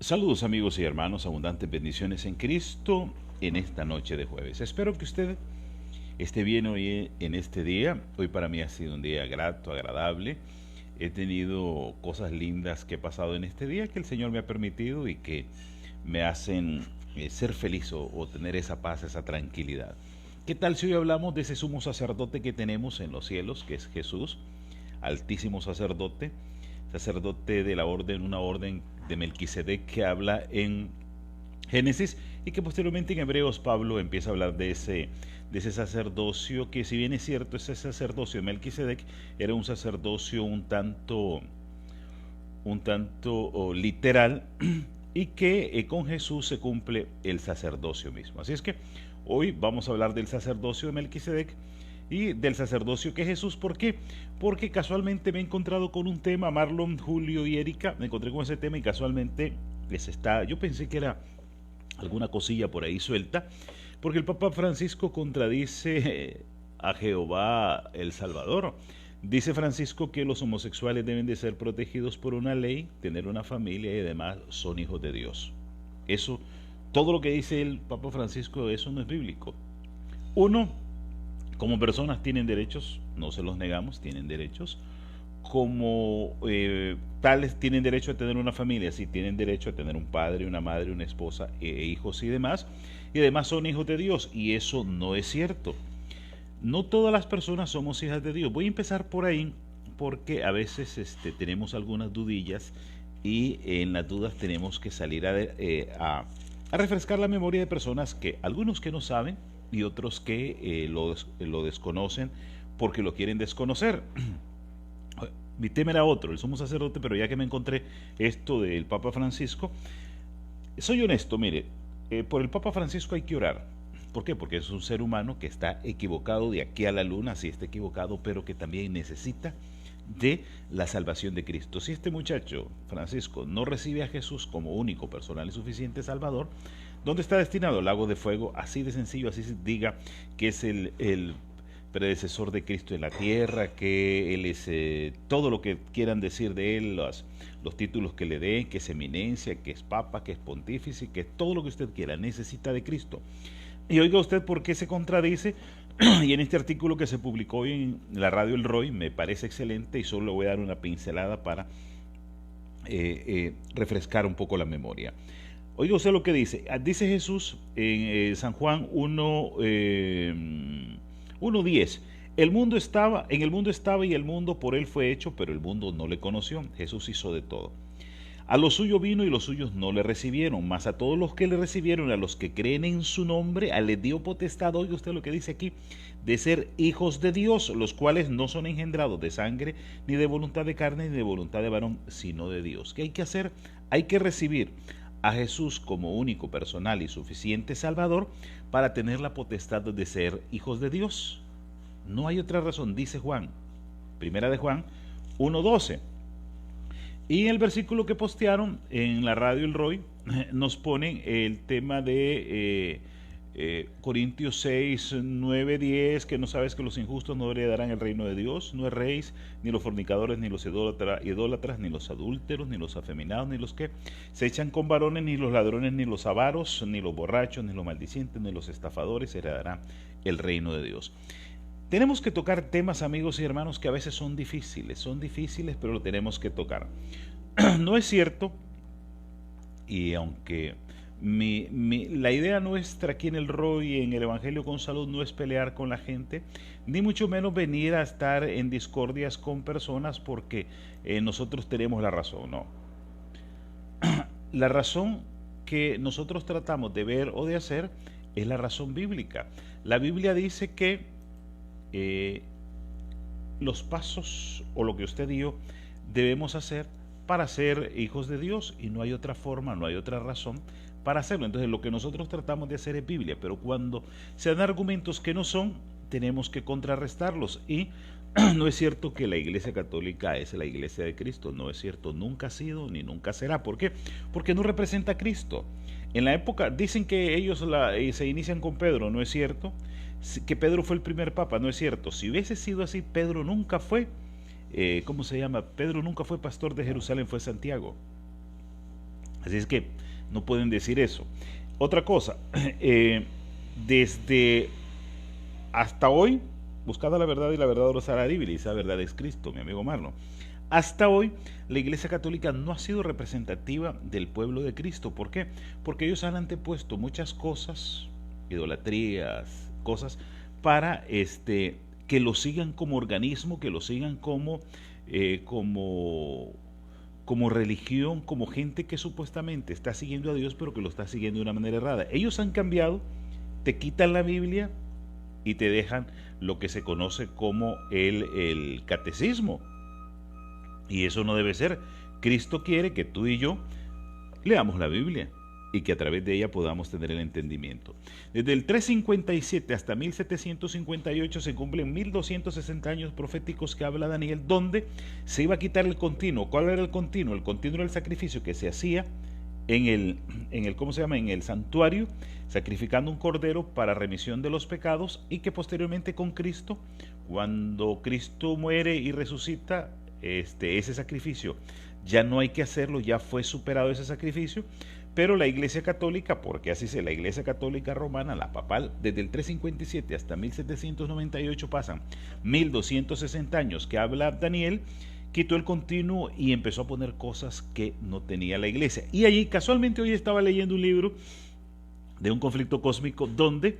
Saludos amigos y hermanos, abundantes bendiciones en Cristo en esta noche de jueves. Espero que usted esté bien hoy en este día. Hoy para mí ha sido un día grato, agradable. He tenido cosas lindas que he pasado en este día que el Señor me ha permitido y que me hacen ser feliz o tener esa paz, esa tranquilidad. ¿Qué tal si hoy hablamos de ese sumo sacerdote que tenemos en los cielos, que es Jesús, altísimo sacerdote, sacerdote de la orden, una orden de Melquisedec que habla en Génesis y que posteriormente en Hebreos Pablo empieza a hablar de ese sacerdocio que, si bien es cierto, ese sacerdocio de Melquisedec era un sacerdocio un tanto literal, y que con Jesús se cumple el sacerdocio mismo. Así es que hoy vamos a hablar del sacerdocio de Melquisedec y del sacerdocio que es Jesús. ¿Por qué? Porque casualmente me he encontrado con un tema, Marlon, Julio y Erika, me encontré con ese tema y casualmente yo pensé que era alguna cosilla por ahí suelta, porque el Papa Francisco contradice a Jehová el Salvador. Dice Francisco que los homosexuales deben de ser protegidos por una ley, tener una familia y además son hijos de Dios. Eso, todo lo que dice el Papa Francisco, eso no es bíblico. Uno, como personas tienen derechos, no se los negamos, tienen derechos. Como tales tienen derecho a tener una familia, sí, tienen derecho a tener un padre, una madre, una esposa, hijos y demás. Y además son hijos de Dios, y eso no es cierto. No todas las personas somos hijas de Dios. Voy a empezar por ahí porque a veces tenemos algunas dudillas y en las dudas tenemos que salir a refrescar la memoria de personas que, algunos que no saben y otros que lo desconocen porque lo quieren desconocer. Mi tema era otro, el sumo sacerdote, pero ya que me encontré esto del Papa Francisco, soy honesto, mire, por el Papa Francisco hay que orar. ¿Por qué? Porque es un ser humano que está equivocado de aquí a la luna, sí está equivocado, pero que también necesita de la salvación de Cristo. Si este muchacho, Francisco, no recibe a Jesús como único, personal y suficiente Salvador, ¿dónde está destinado? El lago de fuego, así de sencillo, así se diga que es el predecesor de Cristo en la tierra, que Él es todo lo que quieran decir de Él, los títulos que le den, que es eminencia, que es papa, que es pontífice, que todo lo que usted quiera, necesita de Cristo. Y oiga usted por qué se contradice, y en este artículo que se publicó hoy en la radio El Roy me parece excelente y solo le voy a dar una pincelada para refrescar un poco la memoria. Oiga usted lo que dice. Dice Jesús en San Juan 1:10. En el mundo estaba y el mundo por él fue hecho, pero el mundo no le conoció. Jesús hizo de todo. A lo suyo vino y los suyos no le recibieron, mas a todos los que le recibieron, a los que creen en su nombre, a les dio potestad, oiga usted lo que dice aquí, de ser hijos de Dios, los cuales no son engendrados de sangre, ni de voluntad de carne, ni de voluntad de varón, sino de Dios. ¿Qué hay que hacer? Hay que recibir a Jesús como único, personal y suficiente Salvador para tener la potestad de ser hijos de Dios. No hay otra razón, dice Juan, primera de Juan 1:12. Y el versículo que postearon en la radio El Roy nos ponen el tema de Corintios 6, 9, 10, que no sabes que los injustos no heredarán el reino de Dios, no erréis, ni los fornicadores, ni los idólatras, ni los adúlteros, ni los afeminados, ni los que se echan con varones, ni los ladrones, ni los avaros, ni los borrachos, ni los maldicientes, ni los estafadores heredarán el reino de Dios. Tenemos que tocar temas, amigos y hermanos, que a veces son difíciles, pero lo tenemos que tocar. No es cierto, y aunque la idea nuestra aquí en el ROI, en el Evangelio con Salud, no es pelear con la gente, ni mucho menos venir a estar en discordias con personas porque nosotros tenemos la razón, no. La razón que nosotros tratamos de ver o de hacer es la razón bíblica. La Biblia dice que los pasos o lo que usted y yo debemos hacer para ser hijos de Dios, y no hay otra forma, no hay otra razón para hacerlo. Entonces lo que nosotros tratamos de hacer es Biblia, pero cuando se dan argumentos que no son, tenemos que contrarrestarlos. Y no es cierto que la Iglesia Católica es la Iglesia de Cristo, no es cierto, nunca ha sido ni nunca será. ¿Por qué? Porque no representa a Cristo. En la época, dicen que ellos se inician con Pedro, no es cierto. Que Pedro fue el primer papa, no es cierto. Si hubiese sido así, Pedro nunca fue, Pedro nunca fue pastor de Jerusalén, fue Santiago. Así es que no pueden decir eso. Otra cosa, desde hasta hoy, buscad la verdad y la verdad os hará libre, y esa verdad es Cristo, mi amigo Marlon. Hasta hoy, la Iglesia Católica no ha sido representativa del pueblo de Cristo. ¿Por qué? Porque ellos han antepuesto muchas cosas, idolatrías, cosas, para que lo sigan como organismo, que lo sigan como religión, como gente que supuestamente está siguiendo a Dios, pero que lo está siguiendo de una manera errada. Ellos han cambiado, te quitan la Biblia y te dejan lo que se conoce como el catecismo. Y eso no debe ser. Cristo quiere que tú y yo leamos la Biblia y que a través de ella podamos tener el entendimiento. Desde el 357 hasta 1758 se cumplen 1260 años proféticos que habla Daniel, donde se iba a quitar el continuo. ¿Cuál era el continuo? El continuo era el sacrificio que se hacía en el santuario, sacrificando un cordero para remisión de los pecados, y que posteriormente con Cristo, cuando Cristo muere y resucita, ese sacrificio ya no hay que hacerlo, ya fue superado ese sacrificio. Pero la Iglesia Católica, porque así es, la Iglesia Católica Romana, la papal, desde el 357 hasta 1798 pasan 1260 años que habla Daniel, quitó el continuo y empezó a poner cosas que no tenía la Iglesia. Y allí, casualmente, hoy estaba leyendo un libro de un conflicto cósmico donde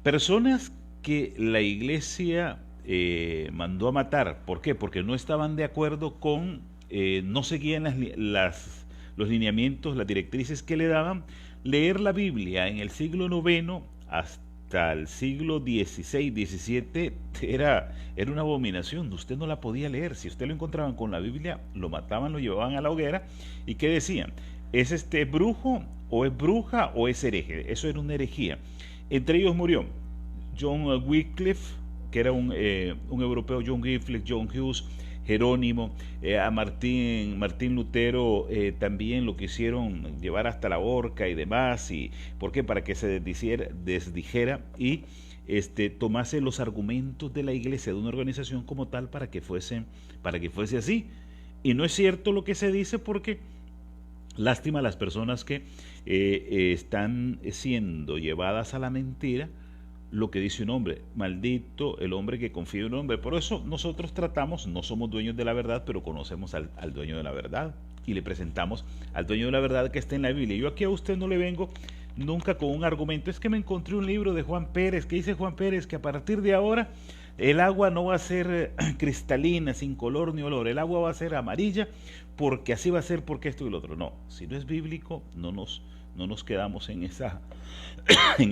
personas que la Iglesia mandó a matar, ¿por qué? Porque no estaban de acuerdo con, no seguían los lineamientos, las directrices que le daban. Leer la Biblia en el siglo IX hasta el siglo XVI, XVII era una abominación. Usted no la podía leer. Si usted lo encontraban con la Biblia, lo mataban, lo llevaban a la hoguera. ¿Y qué decían? ¿Es brujo o es bruja o es hereje? Eso era una herejía. Entre ellos murió John Wycliffe, que era un europeo, John Wycliffe, John Hughes, Jerónimo, a Martín Lutero también lo quisieron llevar hasta la horca y demás. Y ¿por qué? Para que se desdijera y tomase los argumentos de la iglesia, de una organización como tal, para que fuese así. Y no es cierto lo que se dice, porque lástima a las personas que están siendo llevadas a la mentira. Lo que dice un hombre, maldito el hombre que confía en un hombre. Por eso nosotros tratamos, no somos dueños de la verdad, pero conocemos al dueño de la verdad y le presentamos al dueño de la verdad que está en la Biblia. Yo aquí a usted no le vengo nunca con un argumento. Es que me encontré un libro de Juan Pérez, que dice Juan Pérez que a partir de ahora el agua no va a ser cristalina, sin color ni olor, el agua va a ser amarilla, porque así va a ser, porque esto y lo otro. No, si no es bíblico, no nos quedamos en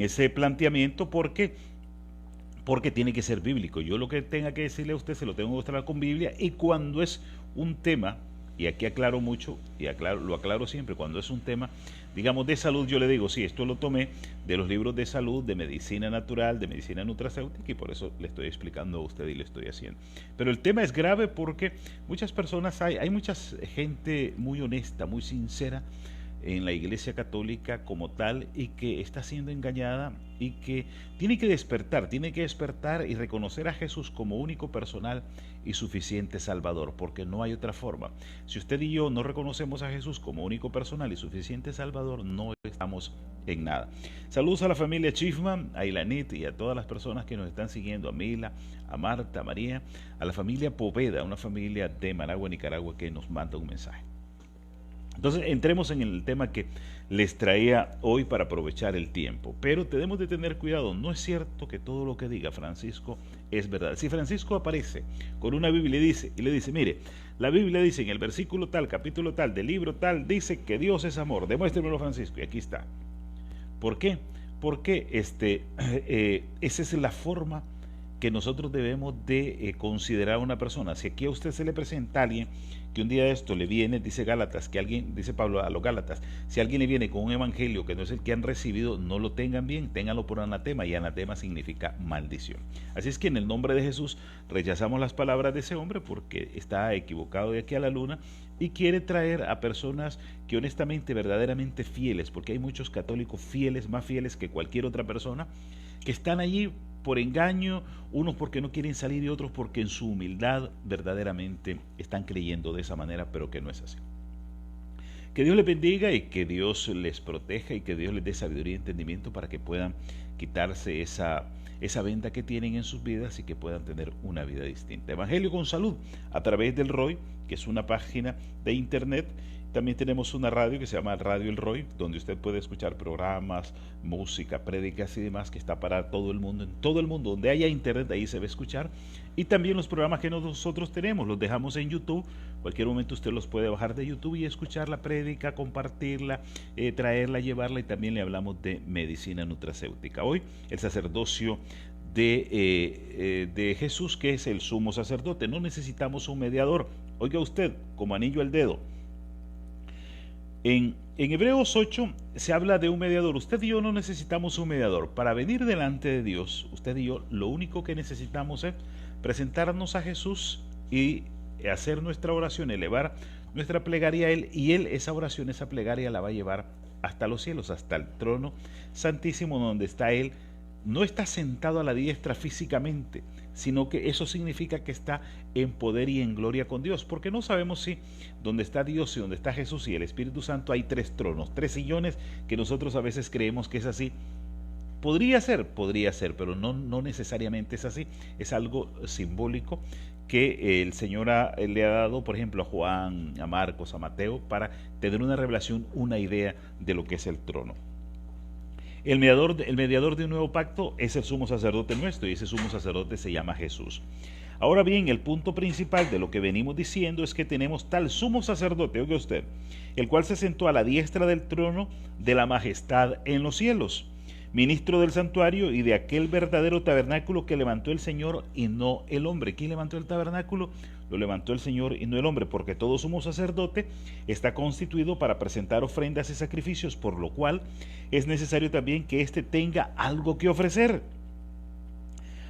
ese planteamiento, porque tiene que ser bíblico. Yo lo que tenga que decirle a usted se lo tengo que mostrar con Biblia, y cuando es un tema, y aquí aclaro mucho, y lo aclaro siempre, cuando es un tema, digamos, de salud, yo le digo, sí, esto lo tomé de los libros de salud, de medicina natural, de medicina nutracéutica, y por eso le estoy explicando a usted y le estoy haciendo. Pero el tema es grave porque muchas personas, hay mucha gente muy honesta, muy sincera en la Iglesia Católica como tal, y que está siendo engañada, y que tiene que despertar y reconocer a Jesús como único, personal y suficiente Salvador, porque no hay otra forma. Si usted y yo no reconocemos a Jesús como único, personal y suficiente Salvador, no estamos en nada. Saludos a la familia Chiefman, a Ilanit y a todas las personas que nos están siguiendo, a Mila, a Marta, a María, a la familia Poveda, una familia de Managua, Nicaragua, que nos manda un mensaje. Entonces entremos en el tema que les traía hoy para aprovechar el tiempo. Pero tenemos de tener cuidado. No es cierto que todo lo que diga Francisco es verdad. Si Francisco aparece con una Biblia y le dice, mire, la Biblia dice en el versículo tal, capítulo tal, del libro tal, dice que Dios es amor, demuéstremelo, Francisco, y aquí está. ¿Por qué? Porque esa es la forma que nosotros debemos de considerar a una persona. Si aquí a usted se le presenta a alguien que un día de esto le viene, dice Pablo a los Gálatas, si alguien le viene con un evangelio que no es el que han recibido, no lo tengan bien, ténganlo por anatema, y anatema significa maldición. Así es que en el nombre de Jesús rechazamos las palabras de ese hombre, porque está equivocado de aquí a la luna y quiere traer a personas que honestamente, verdaderamente fieles, porque hay muchos católicos fieles, más fieles que cualquier otra persona, que están allí por engaño, unos porque no quieren salir y otros porque en su humildad verdaderamente están creyendo de esa manera, pero que no es así. Que Dios les bendiga y que Dios les proteja y que Dios les dé sabiduría y entendimiento para que puedan quitarse esa venda que tienen en sus vidas y que puedan tener una vida distinta. Evangelio con Salud a través del ROY, que es una página de internet. También tenemos una radio que se llama Radio El Roy, donde usted puede escuchar programas, música, prédicas y demás, que está para todo el mundo. En todo el mundo, donde haya internet, ahí se va a escuchar. Y también los programas que nosotros tenemos, los dejamos en YouTube. Cualquier momento usted los puede bajar de YouTube y escuchar la prédica, compartirla, traerla, llevarla. Y también le hablamos de medicina nutracéutica. Hoy, el sacerdocio de Jesús, que es el sumo sacerdote. No necesitamos un mediador. Oiga usted, como anillo al dedo. En Hebreos 8 se habla de un mediador. Usted y yo no necesitamos un mediador. Para venir delante de Dios, usted y yo, lo único que necesitamos es presentarnos a Jesús y hacer nuestra oración, elevar nuestra plegaria a Él, y Él esa oración, esa plegaria la va a llevar hasta los cielos, hasta el trono santísimo donde está Él. No está sentado a la diestra físicamente, sino que eso significa que está en poder y en gloria con Dios, porque no sabemos si donde está Dios y donde está Jesús y el Espíritu Santo hay 3 tronos, 3 sillones, que nosotros a veces creemos que es así. Podría ser, pero no necesariamente es así. Es algo simbólico que el Señor le ha dado, por ejemplo, a Juan, a Marcos, a Mateo, para tener una revelación, una idea de lo que es el trono. El mediador de un nuevo pacto es el sumo sacerdote nuestro, y ese sumo sacerdote se llama Jesús. Ahora bien, el punto principal de lo que venimos diciendo es que tenemos tal sumo sacerdote, oiga usted, el cual se sentó a la diestra del trono de la majestad en los cielos, ministro del santuario y de aquel verdadero tabernáculo que levantó el Señor y no el hombre. ¿Quién levantó el tabernáculo? Lo levantó el Señor y no el hombre, porque todo sumo sacerdote está constituido para presentar ofrendas y sacrificios, por lo cual es necesario también que éste tenga algo que ofrecer.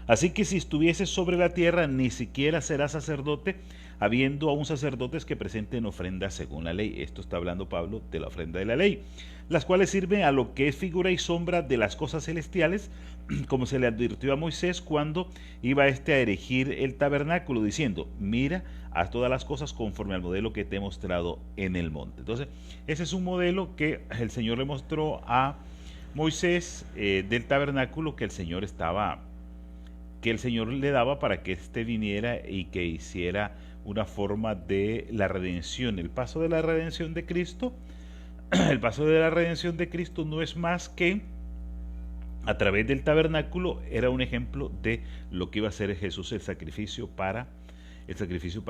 Así que si estuviese sobre la tierra, ni siquiera será sacerdote, habiendo aún sacerdotes que presenten ofrendas según la ley. Esto está hablando Pablo de la ofrenda de la ley, las cuales sirven a lo que es figura y sombra de las cosas celestiales, como se le advirtió a Moisés cuando iba a erigir el tabernáculo, diciendo: mira, haz todas las cosas conforme al modelo que te he mostrado en el monte. Entonces, ese es un modelo que el Señor le mostró a Moisés del tabernáculo que el Señor le daba para que éste viniera y que hiciera una forma de la redención. El paso de la redención de Cristo, el paso de la redención de Cristo no es más que a través del tabernáculo. Era un ejemplo de lo que iba a hacer Jesús, el sacrificio para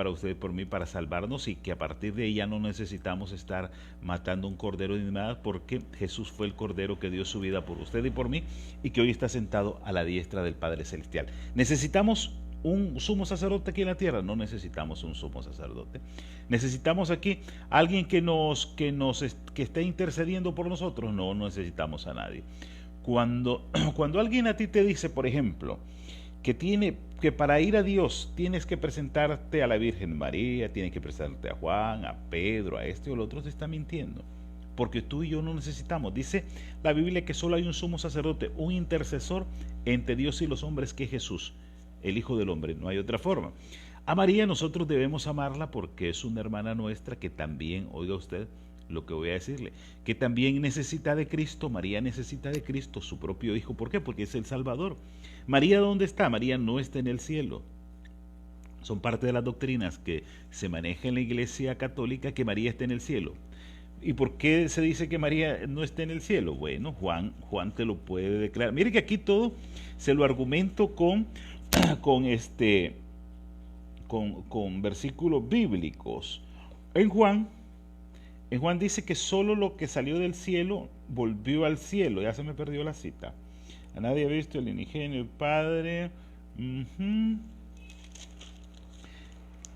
usted y por mí, para salvarnos, y que a partir de ahí ya no necesitamos estar matando un cordero ni nada, porque Jesús fue el cordero que dio su vida por usted y por mí, y que hoy está sentado a la diestra del Padre Celestial. ¿Necesitamos un sumo sacerdote aquí en la tierra? No necesitamos un sumo sacerdote. Necesitamos aquí alguien que esté intercediendo por nosotros. No necesitamos a nadie. Cuando alguien a ti te dice, por ejemplo, que para ir a Dios tienes que presentarte a la Virgen María, tienes que presentarte a Juan, a Pedro, a este o el otro, te está mintiendo, porque tú y yo no necesitamos. Dice la Biblia que solo hay un sumo sacerdote, un intercesor entre Dios y los hombres, que es Jesús, el Hijo del Hombre. No hay otra forma. A María nosotros debemos amarla porque es una hermana nuestra que también, oiga usted lo que voy a decirle, que también necesita de Cristo. María necesita de Cristo, su propio Hijo. ¿Por qué? Porque es el Salvador. María, ¿dónde está? María no está en el cielo. Son parte de las doctrinas que se maneja en la Iglesia Católica, que María está en el cielo. ¿Y por qué se dice que María no está en el cielo? Bueno, Juan te lo puede declarar. Mire que aquí todo se lo argumento con versículos bíblicos. En Juan dice que solo lo que salió del cielo volvió al cielo. Ya se me perdió la cita. A nadie ha visto el unigénito, el Padre.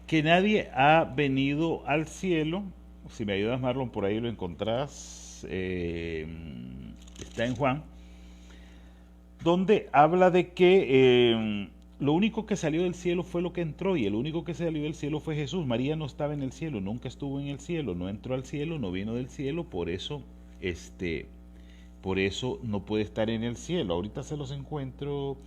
Que nadie ha venido al cielo. Si me ayudas, Marlon, por ahí lo encontrás. Está en Juan, donde habla de que lo único que salió del cielo fue lo que entró, y el único que salió del cielo fue Jesús. María no estaba en el cielo, nunca estuvo en el cielo, no entró al cielo, no vino del cielo, por eso no puede estar en el cielo. Ahorita se los encuentro.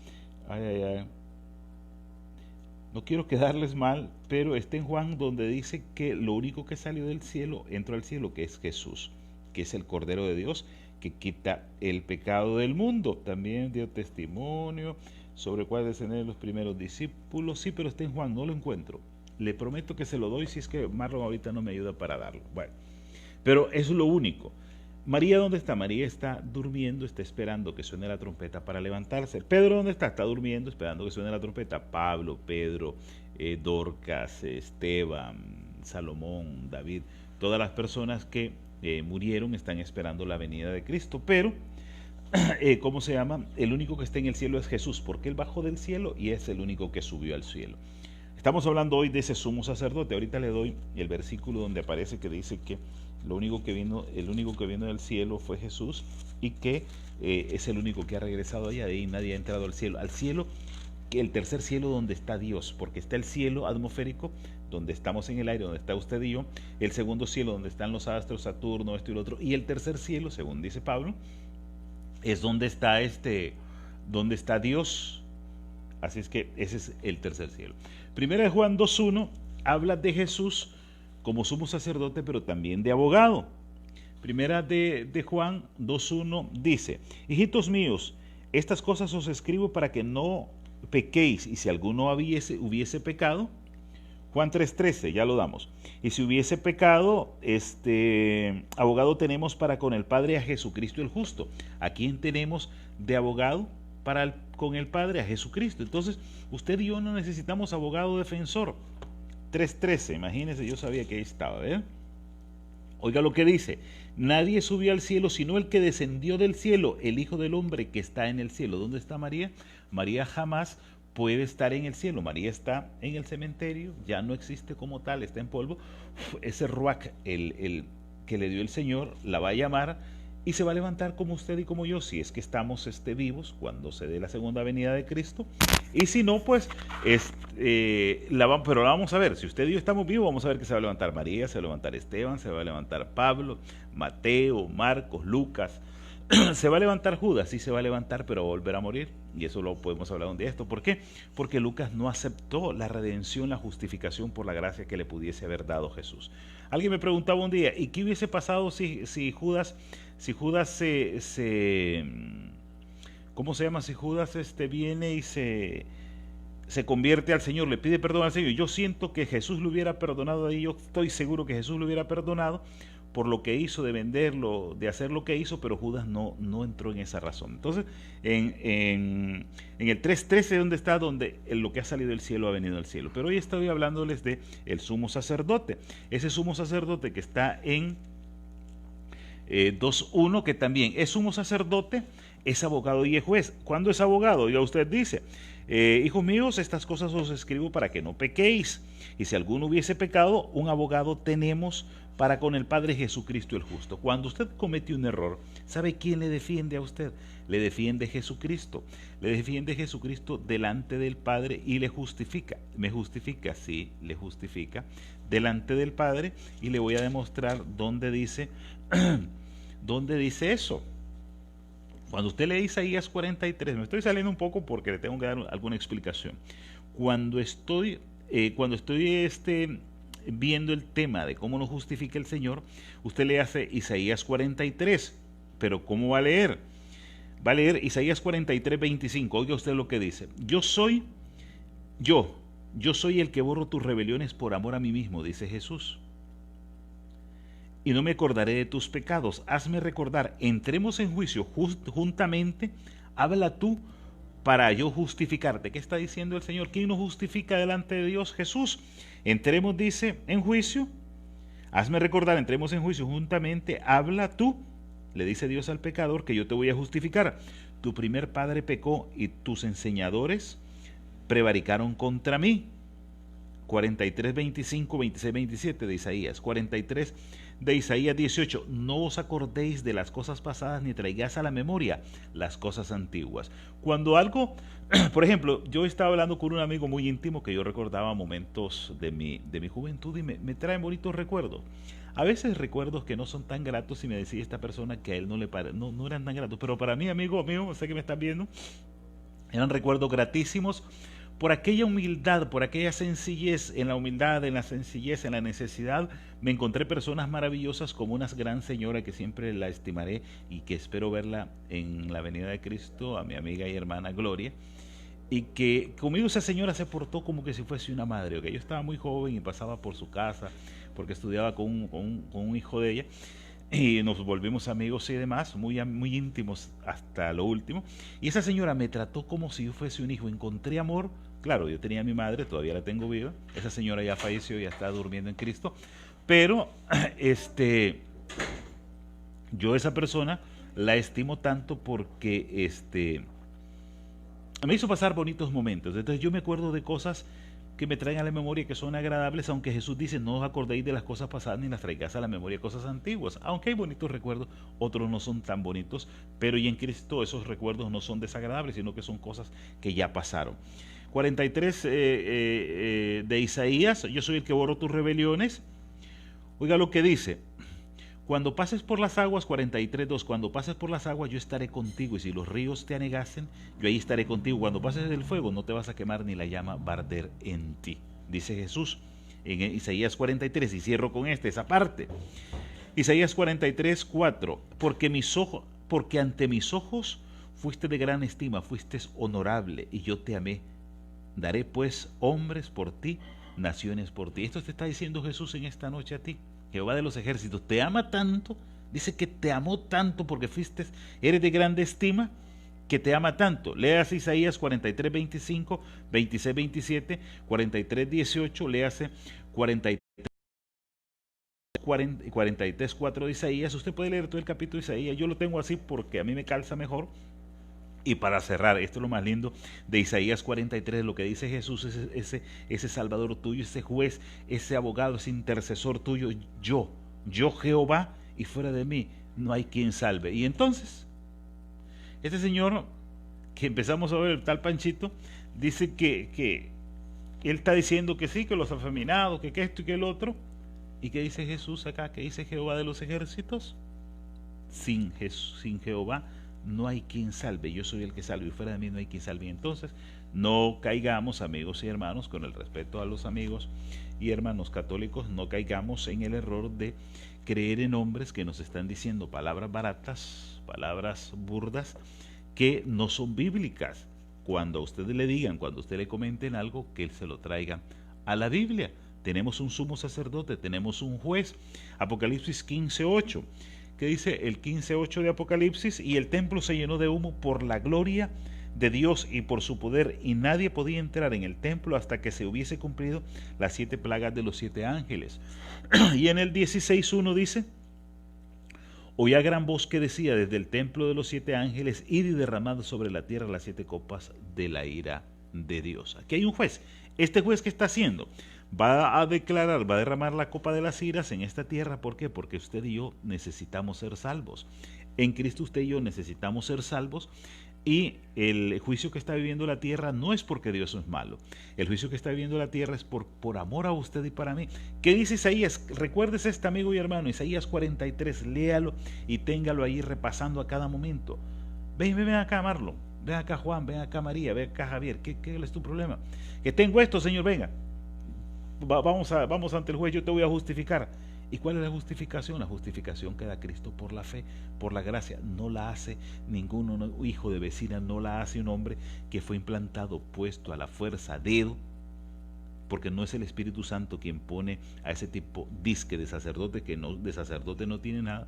no quiero quedarles mal, pero está en Juan donde dice que lo único que salió del cielo, entró al cielo, que es Jesús, que es el Cordero de Dios, que quita el pecado del mundo. También dio testimonio sobre cuál descendieron los primeros discípulos. Sí, pero está en Juan, no lo encuentro. Le prometo que se lo doy si es que Marlon ahorita no me ayuda para darlo. Bueno, pero eso es lo único. María, ¿dónde está? María está durmiendo, está esperando que suene la trompeta para levantarse. Pedro, ¿dónde está? Está durmiendo, esperando que suene la trompeta. Pablo, Pedro, Dorcas, Esteban, Salomón, David, todas las personas que murieron están esperando la venida de Cristo. Pero, ¿cómo se llama? El único que está en el cielo es Jesús, porque Él bajó del cielo y es el único que subió al cielo. Estamos hablando hoy de ese sumo sacerdote. Ahorita le doy el versículo donde aparece que dice que el único que vino del cielo fue Jesús y que es el único que ha regresado allá, de ahí nadie ha entrado al cielo, que el tercer cielo donde está Dios, porque está el cielo atmosférico, donde estamos en el aire, donde está usted y yo, el segundo cielo donde están los astros, Saturno, esto y lo otro, y el tercer cielo, según dice Pablo, es donde está Dios. Así es que ese es el tercer cielo. Primera de Juan 2.1 habla de Jesús como sumo sacerdote, pero también de abogado. Primera de Juan 2.1 dice: hijitos míos, estas cosas os escribo para que no pequéis, y si alguno hubiese pecado, Juan 3.13, ya lo damos, y si hubiese pecado, abogado tenemos para con el Padre, a Jesucristo el justo. ¿A quién tenemos de abogado con el Padre? A Jesucristo. Entonces, usted y yo no necesitamos abogado defensor. 3.13, imagínense, yo sabía que ahí estaba, ¿eh? Oiga lo que dice: nadie subió al cielo sino el que descendió del cielo, el Hijo del Hombre que está en el cielo. ¿Dónde está María? María jamás puede estar en el cielo. María está en el cementerio, ya no existe como tal, está en polvo. Ese ruach, el que le dio el Señor, la va a llamar y se va a levantar como usted y como yo, si es que estamos vivos cuando se dé la segunda venida de Cristo. Y si no, pues, pero la vamos a ver. Si usted y yo estamos vivos, vamos a ver que se va a levantar María, se va a levantar Esteban, se va a levantar Pablo, Mateo, Marcos, Lucas. Se va a levantar Judas, sí se va a levantar, pero va a volver a morir. Y eso lo podemos hablar un día. ¿Esto por qué? Porque Lucas no aceptó la redención, la justificación por la gracia que le pudiese haber dado Jesús. Alguien me preguntaba un día: ¿y qué hubiese pasado si Judas ¿cómo se llama? Si Judas viene y se convierte al Señor, le pide perdón al Señor? Yo siento que Jesús le hubiera perdonado ahí, yo estoy seguro que Jesús le hubiera perdonado por lo que hizo, de venderlo, de hacer lo que hizo, pero Judas no entró en esa razón. Entonces, en el 3.13, ¿dónde está? Donde lo que ha salido del cielo ha venido al cielo. Pero hoy estoy hablándoles de el sumo sacerdote. Ese sumo sacerdote que está en 2.1, que también es sumo sacerdote, es abogado y es juez. ¿Cuándo es abogado? Ya usted dice: hijos míos, estas cosas os escribo para que no pequéis. Y si alguno hubiese pecado, un abogado tenemos para con el Padre, Jesucristo el justo. Cuando usted comete un error, ¿sabe quién le defiende a usted? Le defiende Jesucristo. Le defiende Jesucristo delante del Padre y le justifica. ¿Me justifica? Sí, le justifica delante del Padre, y le voy a demostrar dónde dice eso. Cuando usted lee Isaías 43, me estoy saliendo un poco porque le tengo que dar alguna explicación. Cuando estoy viendo el tema de cómo nos justifica el Señor, usted le hace Isaías 43, pero ¿cómo va a leer? Va a leer Isaías 43, 25. Oiga usted lo que dice: yo soy el que borro tus rebeliones por amor a mí mismo, dice Jesús, y no me acordaré de tus pecados. Hazme recordar, entremos en juicio juntamente, habla tú para yo justificarte. ¿Qué está diciendo el Señor? ¿Quién nos justifica delante de Dios? Jesús. Entremos, dice, en juicio. Hazme recordar, entremos en juicio juntamente, habla tú, le dice Dios al pecador, que yo te voy a justificar. Tu primer padre pecó y tus enseñadores prevaricaron contra mí. 43, 25, 26, 27 de Isaías. 43 de Isaías 18. No os acordéis de las cosas pasadas, ni traigáis a la memoria las cosas antiguas. Cuando algo, por ejemplo, yo estaba hablando con un amigo muy íntimo que yo recordaba momentos de mi juventud y me trae bonitos recuerdos. A veces recuerdos que no son tan gratos, y me decía esta persona que a él no eran tan gratos, pero para mí, amigo mío, sé que me están viendo, eran recuerdos gratísimos, por aquella humildad, por aquella sencillez, en la humildad, en la sencillez, en la necesidad, me encontré personas maravillosas como una gran señora que siempre la estimaré y que espero verla en la venida de Cristo, a mi amiga y hermana Gloria, y que conmigo esa señora se portó como que si fuese una madre, que yo estaba muy joven y pasaba por su casa porque estudiaba con un hijo de ella y nos volvimos amigos y demás, muy íntimos hasta lo último, y esa señora me trató como si yo fuese un hijo. Encontré amor. Claro, yo tenía a mi madre, todavía la tengo viva, esa señora ya falleció, ya está durmiendo en Cristo, pero yo esa persona la estimo tanto porque me hizo pasar bonitos momentos. Entonces yo me acuerdo de cosas que me traen a la memoria que son agradables, aunque Jesús dice, no os acordéis de las cosas pasadas ni las traigáis a la memoria cosas antiguas. Aunque hay bonitos recuerdos, otros no son tan bonitos, pero y en Cristo esos recuerdos no son desagradables, sino que son cosas que ya pasaron. 43 de Isaías, yo soy el que borro tus rebeliones. Oiga lo que dice, cuando pases por las aguas, 43.2, cuando pases por las aguas yo estaré contigo, y si los ríos te anegasen, yo ahí estaré contigo. Cuando pases del fuego no te vas a quemar ni la llama va a arder en ti, dice Jesús en Isaías 43, y cierro con esa parte. Isaías 43.4, porque ante mis ojos fuiste de gran estima, fuiste honorable, y yo te amé. Daré pues hombres por ti, naciones por ti. Esto te está diciendo Jesús en esta noche a ti. Jehová de los ejércitos te ama tanto, dice que te amó tanto porque eres de grande estima, que te ama tanto. Léase Isaías 43, 25, 26, 27, 43, 18, léase 43, 4 de Isaías. Usted puede leer todo el capítulo de Isaías, yo lo tengo así porque a mí me calza mejor. Y para cerrar, esto es lo más lindo de Isaías 43, lo que dice Jesús, ese Salvador tuyo, ese juez, ese abogado, ese intercesor tuyo, yo Jehová, y fuera de mí no hay quien salve. Y entonces, este señor que empezamos a ver, el tal Panchito, dice que él está diciendo que sí, que los afeminados, que esto y que el otro. ¿Y qué dice Jesús acá? ¿Qué dice Jehová de los ejércitos? Sin Jehová no hay quien salve, yo soy el que salve, y fuera de mí no hay quien salve. Entonces, no caigamos, amigos y hermanos, con el respeto a los amigos y hermanos católicos, no caigamos en el error de creer en hombres que nos están diciendo palabras baratas, palabras burdas, que no son bíblicas. Cuando a usted le digan, cuando a usted le comenten algo, que él se lo traiga a la Biblia. Tenemos un sumo sacerdote, tenemos un juez. Apocalipsis 15:8. Que dice el 15:8 de Apocalipsis, y el templo se llenó de humo por la gloria de Dios y por su poder, y nadie podía entrar en el templo hasta que se hubiese cumplido las 7 plagas de los 7 ángeles. Y en el 16:1 dice, oía gran voz que decía desde el templo de los 7 ángeles, id y derramad sobre la tierra las 7 copas de la ira de Dios. Aquí hay un juez. Este juez, ¿qué está haciendo? Va a declarar, va a derramar la copa de las iras en esta tierra. ¿Por qué? Porque usted y yo necesitamos ser salvos. En Cristo usted y yo necesitamos ser salvos, y el juicio que está viviendo la tierra no es porque Dios es malo. El juicio que está viviendo la tierra es por amor a usted y para mí. ¿Qué dice Isaías? Recuérdese este, amigo y hermano, Isaías 43, léalo y téngalo ahí repasando a cada momento. Ven acá, Marlon, ven acá, Juan, ven acá, María, ven acá, Javier. ¿Qué es tu problema? Que tengo esto, Señor, venga. Vamos ante el juez, yo te voy a justificar. ¿Y cuál es la justificación? La justificación que da Cristo por la fe, por la gracia. No la hace ningún hijo de vecina, no la hace un hombre que fue implantado, puesto a la fuerza, a dedo, porque no es el Espíritu Santo quien pone a ese tipo disque de sacerdote, que no, de sacerdote no tiene nada,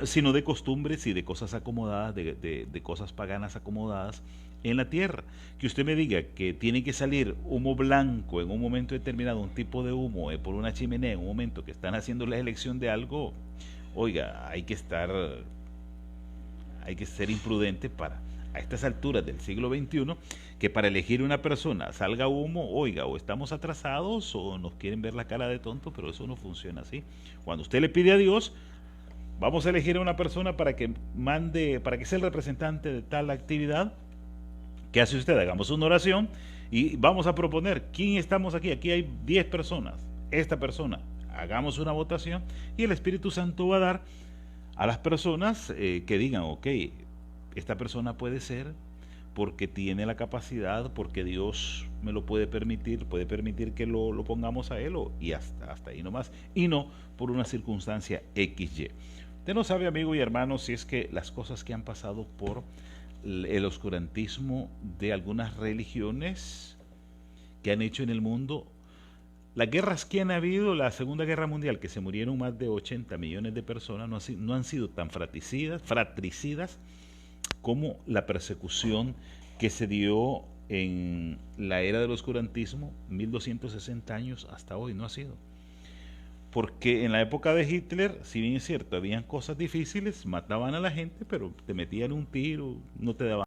sino de costumbres y de cosas acomodadas, de cosas paganas acomodadas en la tierra. Que usted me diga que tiene que salir humo blanco en un momento determinado, un tipo de humo por una chimenea en un momento que están haciendo la elección de algo, oiga, hay que ser imprudente a estas alturas del siglo XXI, que para elegir una persona salga humo, oiga, o estamos atrasados o nos quieren ver la cara de tonto, pero eso no funciona así. Cuando usted le pide a Dios, vamos a elegir a una persona para que sea el representante de tal actividad. ¿Qué hace usted? Hagamos una oración y vamos a proponer, ¿quién estamos aquí? Aquí hay 10 personas, esta persona, hagamos una votación, y el Espíritu Santo va a dar a las personas que digan, ok, esta persona puede ser, porque tiene la capacidad, porque Dios me lo puede permitir que lo pongamos a Él, y hasta ahí nomás, y no por una circunstancia XY. Usted no sabe, amigo y hermano, si es que las cosas que han pasado por el oscurantismo de algunas religiones que han hecho en el mundo, las guerras que han habido, la Segunda Guerra Mundial, que se murieron más de 80 millones de personas, no han sido tan fratricidas como la persecución que se dio en la era del oscurantismo, 1260 años hasta hoy, no ha sido. Porque en la época de Hitler, si bien es cierto, habían cosas difíciles, mataban a la gente, pero te metían un tiro, no te daban